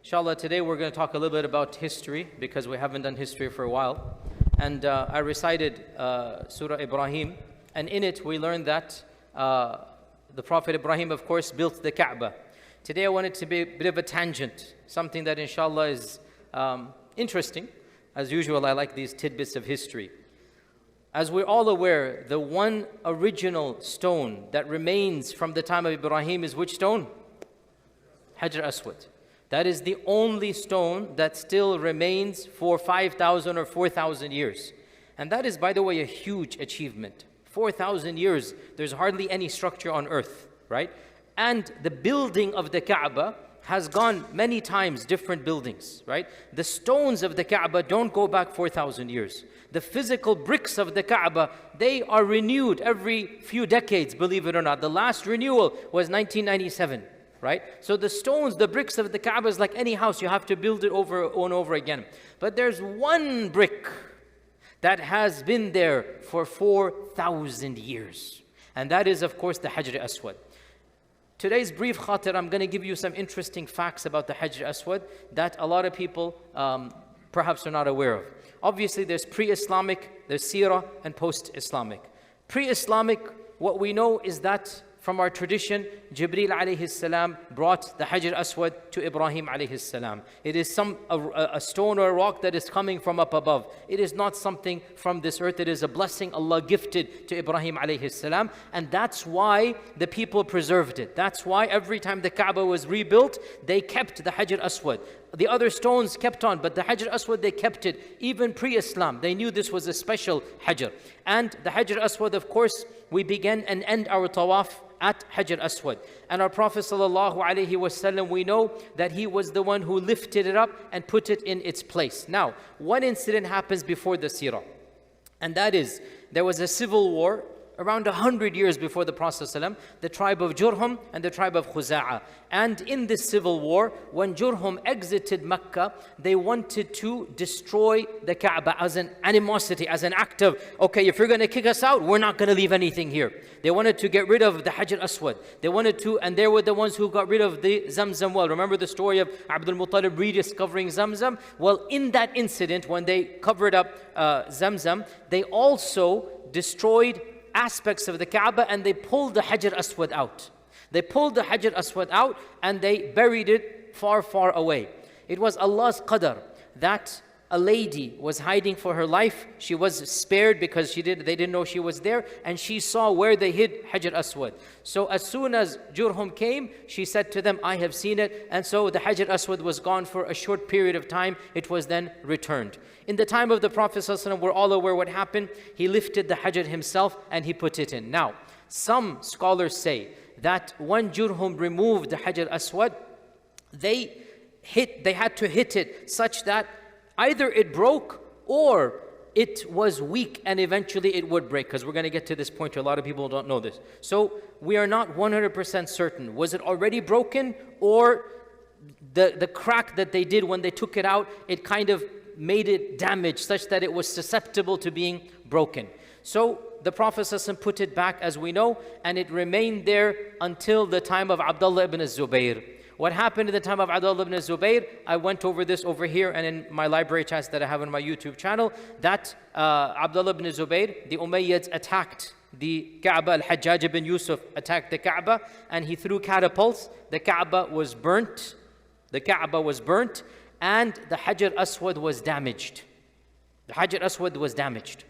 Inshallah, today we're going to talk a little bit about history because we haven't done history for a while. And I recited Surah Ibraheem, and in it we learned that the Prophet Ibrahim, of course, built the Kaaba. Today I want it to be a bit of a tangent, something that inshallah is interesting. As usual, I like these tidbits of history. As we're all aware, the one original stone that remains from the time of Ibrahim is which stone? Hajr Aswad. That is the only stone that still remains for 5,000 or 4,000 years. And that is, by the way, a huge achievement. 4,000 years, there's hardly any structure on earth, right? And the building of the Kaaba has gone many times, different buildings, right? The stones of the Kaaba don't go back 4,000 years. The physical bricks of the Kaaba, they are renewed every few decades, believe it or not. The last renewal was 1997. Right? So the stones, the bricks of the Kaaba is like any house. You have to build it over and over again. But there's one brick that has been there for 4,000 years. And that is, of course, the Hajr Aswad. Today's brief Khatirah, I'm going to give you some interesting facts about the Hajr Aswad that a lot of people perhaps are not aware of. Obviously, there's pre-Islamic, there's Seerah, and post-Islamic. Pre-Islamic, what we know is that from our tradition, Jibreel alayhi salam brought the Hajr Aswad to Ibrahim alayhi salam. It is a stone or a rock that is coming from up above. It is not something from this earth. It is a blessing Allah gifted to Ibrahim alayhi salam. And that's why the people preserved it. That's why every time the Kaaba was rebuilt, they kept the Hajr Aswad. The other stones kept on, but the Hajr Aswad, they kept it even pre-Islam. They knew this was a special Hajr. And the Hajr Aswad, of course, we begin and end our tawaf at Hajr Aswad. And our Prophet ﷺ, we know that he was the one who lifted it up and put it in its place. Now, one incident happens before the seerah. And that is, there was a civil war around 100 years before the Prophet ﷺ, the tribe of Jurhum and the tribe of Khuza'ah. And in this civil war, when Jurhum exited Mecca, they wanted to destroy the Kaaba as an animosity, as an act of, okay, if you're going to kick us out, we're not going to leave anything here. They wanted to get rid of the Hajr Aswad. They wanted to, and they were the ones who got rid of the Zamzam well. Remember the story of Abdul Muttalib rediscovering Zamzam? Well, in that incident, when they covered up Zamzam, they also destroyed aspects of the Kaaba and they pulled the Hajr Aswad out. They pulled the Hajr Aswad out and they buried it far, far away. It was Allah's qadr that a lady was hiding for her life. She was spared because they didn't know she was there, and she saw where they hid Hajr Aswad. So as soon as Jurhum came, she said to them, I have seen it. And so the Hajr Aswad was gone for a short period of time. It was then returned. In the time of the Prophet ﷺ, we're all aware what happened. He lifted the Hajr himself and he put it in. Now, some scholars say that when Jurhum removed the Hajr Aswad, they had to hit it such that either it broke or it was weak and eventually it would break, because we're going to get to this point. A lot of people don't know this. So we are not 100% certain. Was it already broken, or the crack that they did when they took it out, it kind of made it damaged such that it was susceptible to being broken. So the Prophet ﷺ put it back, as we know, and it remained there until the time of Abdullah ibn Zubayr. What happened in the time of Abdullah ibn Zubayr, I went over this over here and in my library chats that I have on my YouTube channel, that Abdullah ibn Zubayr, the Umayyads attacked the Kaaba. Al-Hajjaj ibn Yusuf attacked the Kaaba and he threw catapults. The Kaaba was burnt. The Kaaba was burnt and the Hajr Aswad was damaged. The Hajr Aswad was damaged.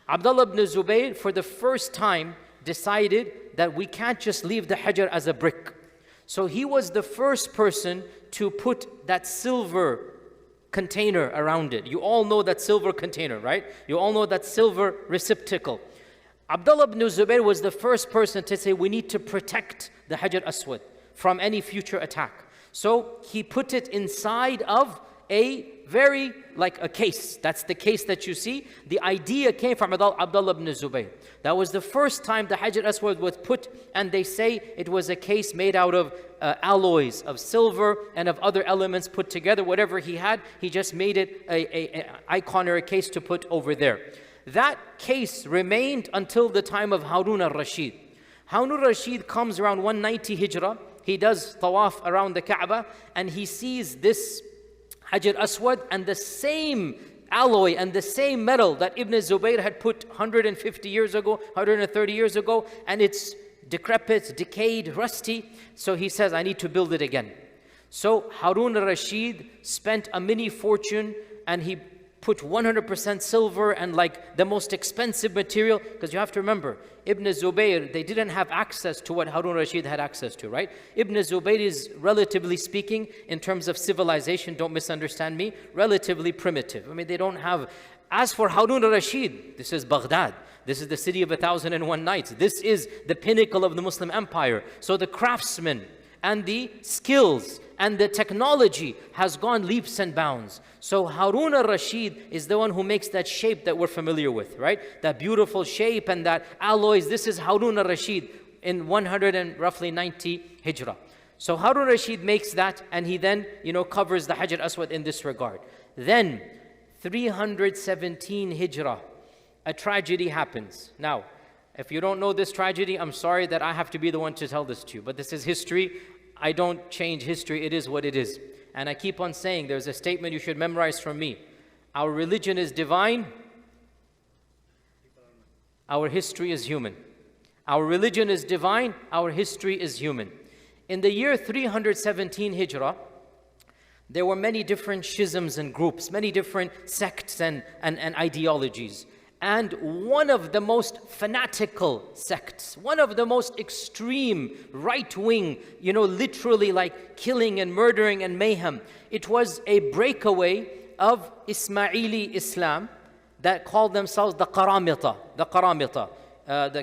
Abdullah ibn Zubayr, for the first time, decided that we can't just leave the Hajr as a brick. So he was the first person to put that silver container around it. You all know that silver container, right? You all know that silver receptacle. Abdullah ibn Zubayr was the first person to say we need to protect the Hajr Aswad from any future attack. So he put it inside of like a case. That's the case that you see. The idea came from Abdullah ibn Zubayr. That was the first time the Hajr Aswad was put, and they say it was a case made out of alloys of silver and of other elements put together. Whatever he had, he just made it an icon or a case to put over there. That case remained until the time of Harun al-Rashid. Harun al-Rashid comes around 190 Hijrah. he does tawaf around the Kaaba, and he sees this Hajr Aswad and the same alloy and the same metal that Ibn Zubayr had put 150 years ago, 130 years ago, and it's decrepit, decayed, rusty. So he says, I need to build it again. So Harun al-Rashid spent a mini fortune, and he put 100% silver and like the most expensive material, because you have to remember, Ibn Zubayr, they didn't have access to what Harun al-Rashid had access to, right? Ibn Zubayr is, relatively speaking, in terms of civilization, don't misunderstand me, relatively primitive. I mean, they don't have, as for Harun al-Rashid, this is Baghdad. This is the city of 1,001 nights. This is the pinnacle of the Muslim empire. So the craftsmen and the skills and the technology has gone leaps and bounds. So Harun al-Rashid is the one who makes that shape that we're familiar with, right? That beautiful shape and that alloys. This is Harun al-Rashid in 190 Hijrah. So Harun al-Rashid makes that, and he then, covers the Hajr Aswad in this regard. Then 317 Hijrah, a tragedy happens. Now, if you don't know this tragedy, I'm sorry that I have to be the one to tell this to you, but this is history. I don't change history. It is what it is. And I keep on saying, there's a statement you should memorize from me. Our religion is divine. Our history is human. Our religion is divine. Our history is human. In the year 317 Hijrah, there were many different schisms and groups, many different sects and ideologies. And one of the most fanatical sects, one of the most extreme right-wing, literally like killing and murdering and mayhem, it was a breakaway of Ismaili Islam that called themselves the Qaramita, the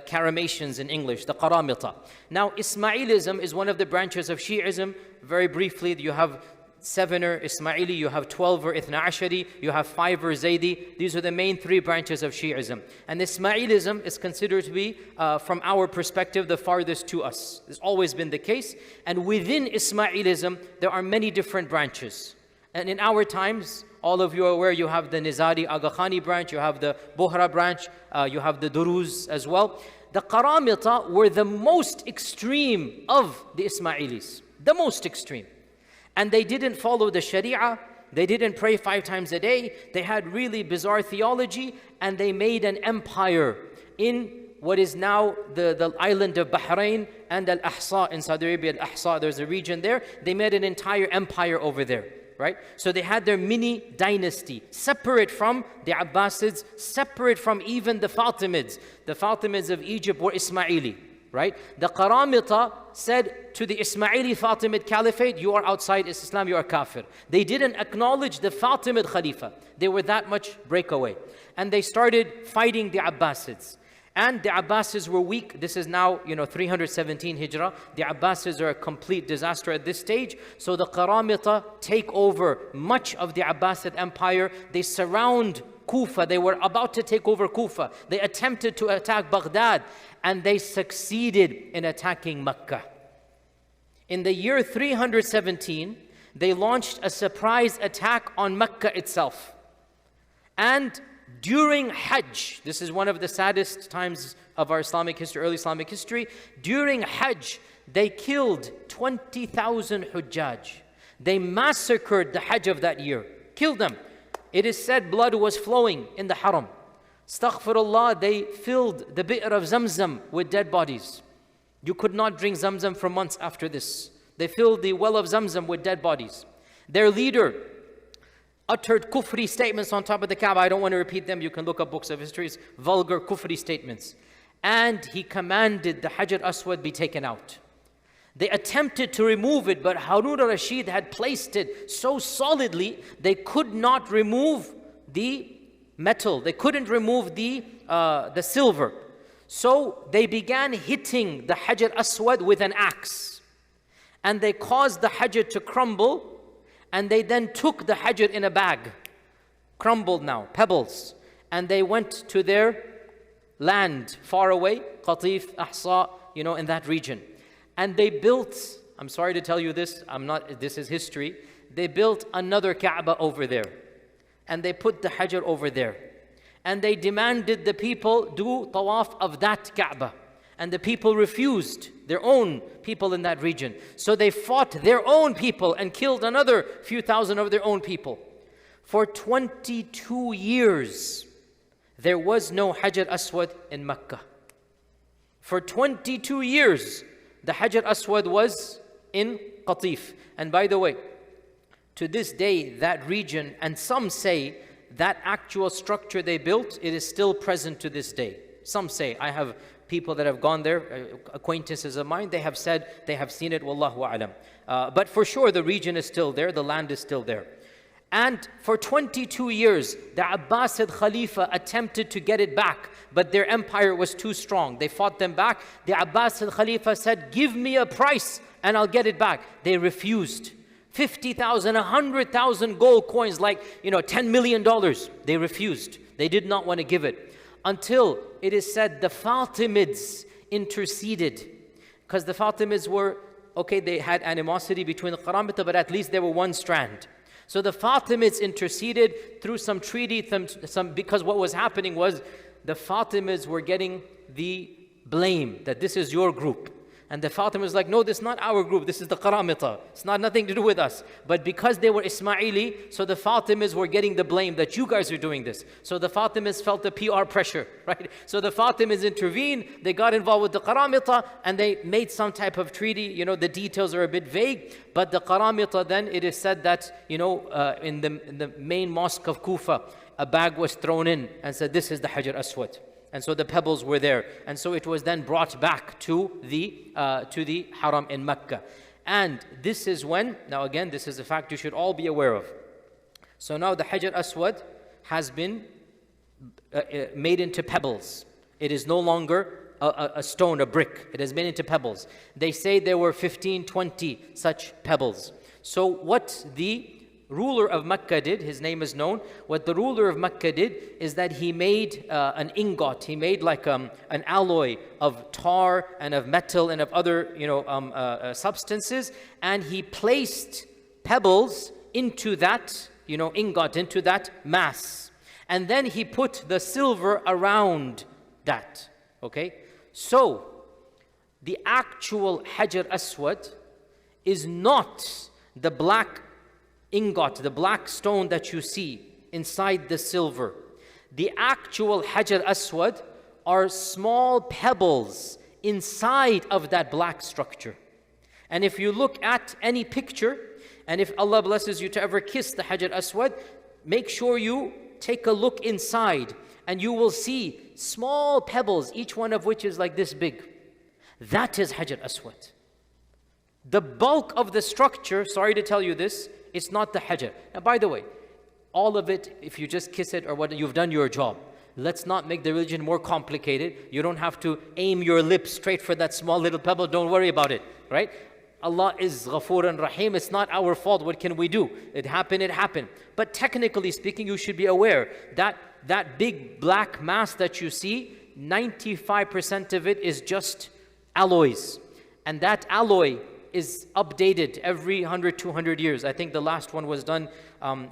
Karamatians in English, the Qaramita. Now, Ismailism is one of the branches of Shi'ism. Very briefly, you have 7er Ismaili, you have 12er Ithna Ashari, you have 5er Zaydi. These are the main 3 branches of Shi'ism. And Ismailism is considered to be, from our perspective, the farthest to us. It's always been the case. And within Ismailism, there are many different branches. And in our times, all of you are aware, you have the Nizari Aga Khani branch, you have the Bohra branch, you have the Duruz as well. The Qaramita were the most extreme of the Ismailis, the most extreme. And they didn't follow the Sharia, they didn't pray 5 times a day, they had really bizarre theology, and they made an empire in what is now the island of Bahrain and Al-Ahsa in Saudi Arabia. Al-Ahsa, there's a region there. They made an entire empire over there, right? So they had their mini dynasty, separate from the Abbasids, separate from even the Fatimids. The Fatimids of Egypt were Ismaili, right? The Qaramita said to the Ismaili Fatimid Caliphate, you are outside Islam, you are kafir. They didn't acknowledge the Fatimid Khalifa. They were that much breakaway. And they started fighting the Abbasids. And the Abbasids were weak. This is now, 317 Hijrah. The Abbasids are a complete disaster at this stage. So the Qaramita take over much of the Abbasid Empire. They surround Kufa. They were about to take over Kufa. They attempted to attack Baghdad, and they succeeded in attacking Mecca. In the year 317, they launched a surprise attack on Mecca itself. And during Hajj, this is one of the saddest times of our Islamic history, early Islamic history. During Hajj, they killed 20,000 Hujjaj. They massacred the Hajj of that year, killed them. It is said blood was flowing in the Haram. Astaghfirullah, they filled the bi'r of Zamzam with dead bodies. You could not drink Zamzam for months after this. They filled the well of Zamzam with dead bodies. Their leader uttered kufri statements on top of the Kaaba. I don't want to repeat them. You can look up books of history. It's vulgar kufri statements. And he commanded the Hajr Aswad be taken out. They attempted to remove it, but Harun al-Rashid had placed it so solidly, they could not remove the metal. They couldn't remove the silver. So they began hitting the Hajr Aswad with an axe. And they caused the Hajr to crumble, and they then took the Hajr in a bag, crumbled now, pebbles. And they went to their land far away, Qatif, Ahsa, in that region. And they built, I'm sorry to tell you this, this is history, they built another Kaaba over there. And they put the Hajr over there. And they demanded the people do tawaf of that Kaaba. And the people refused, their own people in that region. So they fought their own people and killed another few thousand of their own people. For 22 years, there was no Hajr Aswad in Mecca. For 22 years, the Hajr Aswad was in Qatif. And by the way, to this day, that region, and some say that actual structure they built, it is still present to this day. Some say, I have people that have gone there, acquaintances of mine, they have said they have seen it, wallahu a'lam. But for sure, the region is still there, the land is still there. And for 22 years, the Abbasid Khalifa attempted to get it back, but their empire was too strong. They fought them back. The Abbasid Khalifa said, give me a price and I'll get it back. They refused. 50,000, 100,000 gold coins, like, $10 million. They refused. They did not want to give it. Until it is said the Fatimids interceded. Because the Fatimids were, okay, they had animosity between the Qaramita, but at least they were one strand. So the Fatimids interceded through some treaty, because what was happening was the Fatimids were getting the blame that this is your group. And the Fatimids was like, no, this is not our group, this is the Qaramita. It's not nothing to do with us. But because they were Ismaili, so the Fatimids were getting the blame that you guys are doing this. So the Fatimids felt the PR pressure, right? So the Fatimids intervened, they got involved with the Qaramita, and they made some type of treaty. The details are a bit vague, but the Qaramita then, it is said that, in the main mosque of Kufa, a bag was thrown in and said, this is the Hajr Aswad. And so the pebbles were there. And so it was then brought back to the Haram in Mecca. And this is when, now again, this is a fact you should all be aware of. So now the Hajr Aswad has been made into pebbles. It is no longer a stone, a brick. It has been into pebbles. They say there were 15, 20 such pebbles. So what the ruler of Mecca did, his name is known, what the ruler of Mecca did is that he made an ingot, he made like an alloy of tar and of metal and of other substances, and he placed pebbles into that ingot, into that mass, and then he put the silver around that. Okay, so the actual Hajr Aswad is not the black ingot, the black stone that you see inside the silver. The actual Hajr Aswad are small pebbles inside of that black structure. And if you look at any picture, and if Allah blesses you to ever kiss the Hajr Aswad, make sure you take a look inside, and you will see small pebbles, each one of which is like this big. That is Hajr Aswad. The bulk of the structure, sorry to tell you this, it's not the Hajr. Now, by the way, all of it, if you just kiss it or what, you've done your job. Let's not make the religion more complicated. You don't have to aim your lips straight for that small little pebble. Don't worry about it, right? Allah is Ghafoor and Rahim. It's not our fault. What can we do? It happened. But technically speaking, you should be aware that that big black mass that you see, 95% of it is just alloys. And that alloy is updated every 100, 200 years. I think the last one was done,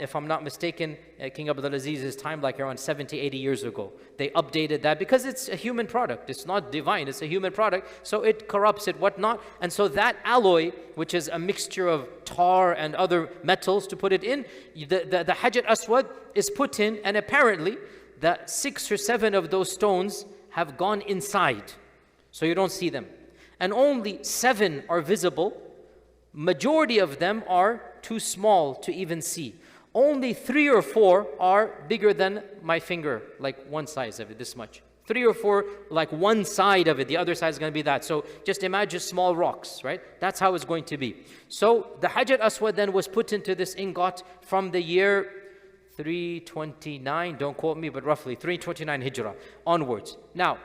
if I'm not mistaken, King Abdul Aziz's time, like around 70, 80 years ago. They updated that because it's a human product. It's not divine, it's a human product. So it corrupts it, whatnot. And so that alloy, which is a mixture of tar and other metals to put it in, the Hajr Aswad is put in, and apparently the 6 or 7 of those stones have gone inside. So you don't see them. And only 7 are visible. Majority of them are too small to even see. Only 3 or 4 are bigger than my finger, like one size of it, this much. 3 or 4, like one side of it, the other side is going to be that. So just imagine small rocks, right? That's how it's going to be. So the Hajr Aswad then was put into this ingot from the year 329, don't quote me, but roughly 329 Hijrah onwards. Now,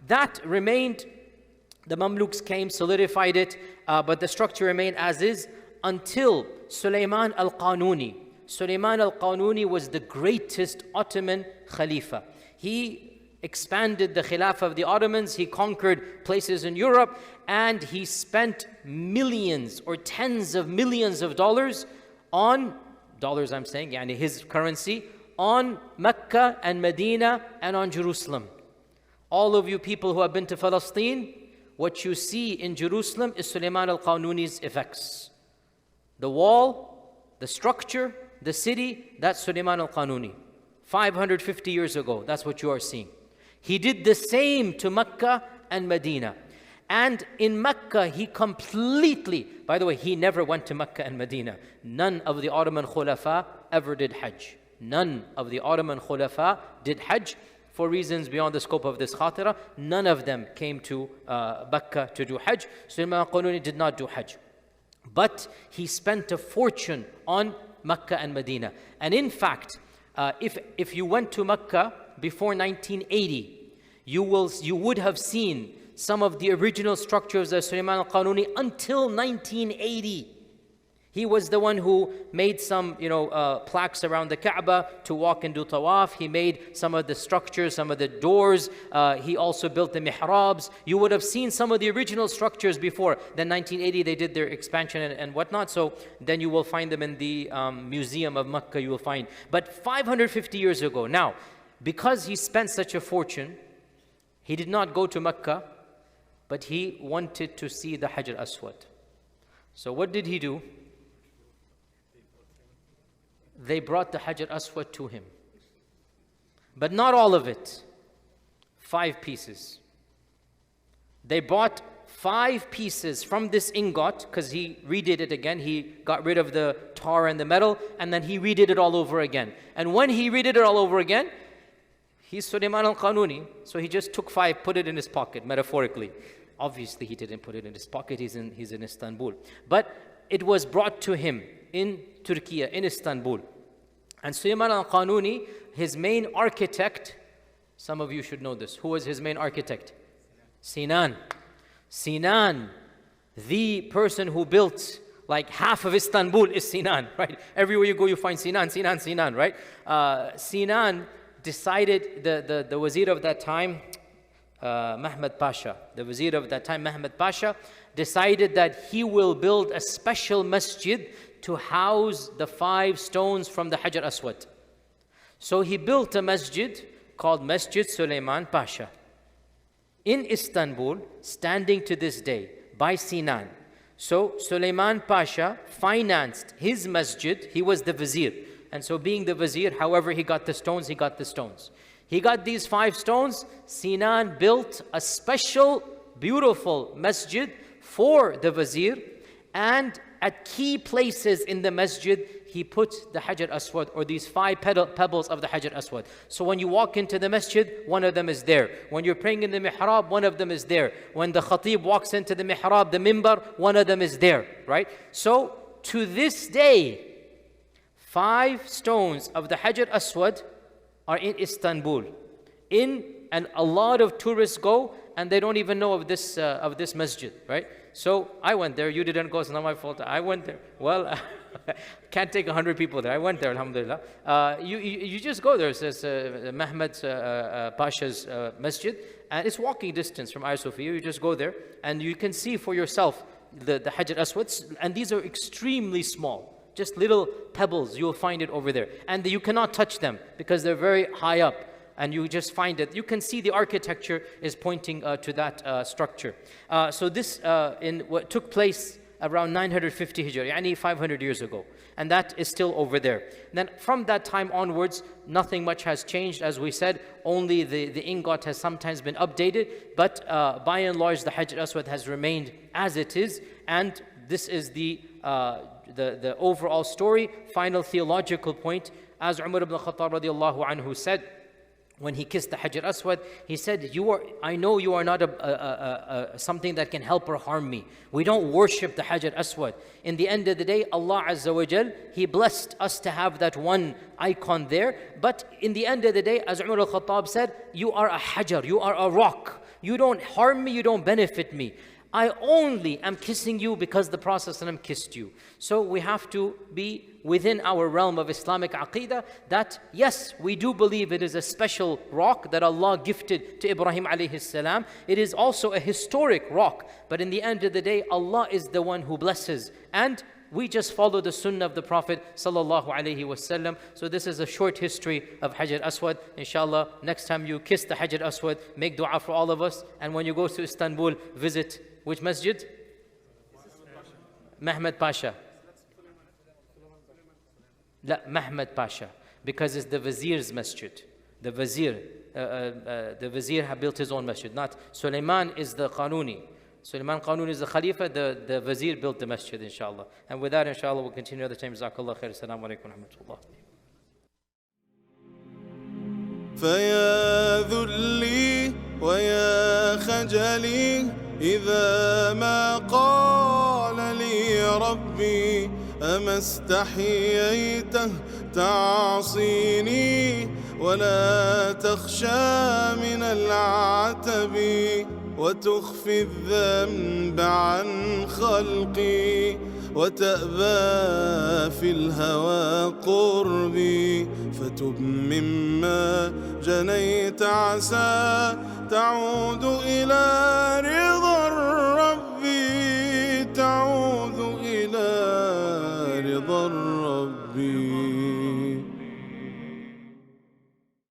that remained. The Mamluks came, solidified it, but the structure remained as is until Sulaiman al-Qanuni. Sulaiman al-Qanuni was the greatest Ottoman Khalifa. He expanded the Khilafah of the Ottomans, he conquered places in Europe, and he spent millions or tens of millions of dollars on, I'm saying, yani his currency, on Mecca and Medina and on Jerusalem. All of you people who have been to Palestine, what you see in Jerusalem is Sulaiman al-Qanuni's effects. The wall, the structure, the city, that's Sulaiman al-Qanuni. 550 years ago, that's what you are seeing. He did the same to Mecca and Medina. And in Mecca, he completely, by the way, he never went to Mecca and Medina. None of the Ottoman Khulafa ever did Hajj. None of the Ottoman Khulafa did Hajj for reasons beyond the scope of this Khatirah. None of them came to Mecca to do Hajj. Sulaiman al-Qanuni did not do Hajj. But he spent a fortune on Mecca and Medina. And in fact, if you went to Mecca before 1980, you would have seen some of the original structures of Sulaiman al-Qanuni until 1980. He was the one who made some, plaques around the Kaaba to walk and do tawaf. He made some of the structures, some of the doors. He also built the mihrabs. You would have seen some of the original structures before. Then 1980, they did their expansion and whatnot. So then you will find them in the Museum of Mecca, you will find. But 550 years ago, now, because he spent such a fortune, he did not go to Mecca, but he wanted to see the Hajr Aswad. So what did he do? They brought the Hajr Aswad to him. But not all of it. 5 pieces. They bought 5 pieces from this ingot, because he redid it again. He got rid of the tar and the metal, and then he redid it all over again. And when he redid it all over again, he's Sulaiman al-Qanuni, so he just took 5, put it in his pocket, metaphorically. Obviously, he didn't put it in his pocket, he's in Istanbul. But it was brought to him in Turkey, in Istanbul. And Sulaiman al-Qanuni, his main architect, some of you should know this. Who was his main architect? Sinan. Sinan, the person who built like half of Istanbul is Sinan, right? Everywhere you go, you find Sinan, Sinan, Sinan, right? Sinan decided, the wazir of that time, Mehmed Pasha, the wazir of that time, Mehmed Pasha, decided that he will build a special masjid to house the 5 stones from the Hajr Aswad. So he built a masjid called Masjid Sulaiman Pasha in Istanbul, standing to this day by Sinan. So Sulaiman Pasha financed his masjid. He was the vizier. And so being the vizier, however he got the stones, he got the stones. He got these 5 stones. Sinan built a special, beautiful masjid for the vizier, and at key places in the masjid, he put the Hajr Aswad, or these 5 pebbles of the Hajr Aswad. So when you walk into the masjid, one of them is there. When you're praying in the mihrab, one of them is there. When the khatib walks into the mihrab, the mimbar, one of them is there, right? So to this day, 5 stones of the Hajr Aswad are in Istanbul. And a lot of tourists go, and they don't even know of this masjid, right? So I went there. You didn't go, it's not my fault. I went there. Well, can't take 100 people there. I went there, alhamdulillah. You just go there. It says Mehmed Pasha's masjid, and it's walking distance from Hagia Sophia. You just go there, and you can see for yourself the Hajr Aswads, and these are extremely small. Just little pebbles, you'll find it over there. And you cannot touch them because they're very high up. And you just find it. You can see the architecture is pointing to that structure. So this what took place around 950 Hijr, yani 500 years ago. And that is still over there. Then from that time onwards, nothing much has changed. As we said, only the ingot has sometimes been updated. But by and large, the Hajr Aswad has remained as it is. And this is the overall story. Final theological point. As Umar ibn Khattab radiallahu anhu said, when he kissed the Hajr Aswad, he said, I know you are not something that can help or harm me. We don't worship the Hajr Aswad. In the end of the day, Allah Azza wa Jal, He blessed us to have that one icon there. But in the end of the day, as Umar al-Khattab said, you are a Hajar, you are a rock. You don't harm me, you don't benefit me. I only am kissing you because the Prophet ﷺ kissed you. So we have to be within our realm of Islamic Aqidah that yes, we do believe it is a special rock that Allah gifted to Ibraheem alayhi salam. It is also a historic rock. But in the end of the day, Allah is the one who blesses. And we just follow the sunnah of the Prophet sallallahu alaihi wasallam. So this is a short history of Hajr Aswad. Inshallah, next time you kiss the Hajr Aswad, make dua for all of us. And when you go to Istanbul, visit which masjid? Mehmed Pasha. La, Mehmed Pasha. Because it's the Vazir's masjid. The Vazir had built his own masjid. Not Sulaiman is the Qanuni. Sulaiman Qanuni is the Khalifa. The Vazir built the masjid, inshallah. And with that, inshallah, we'll continue other time. Jazakallah khair. Assalamu alaikum wa rahmatullah. فيا ذلي ويا خجلي إذا ما قال لي ربي أما استحييته تعصيني ولا تخشى من العتب وتخفي الذنب عن خلقي وتأبى في الهوى قربي فتب مما جنيت عسى تعود إلى رضا الرب تعود إلى رضا الرب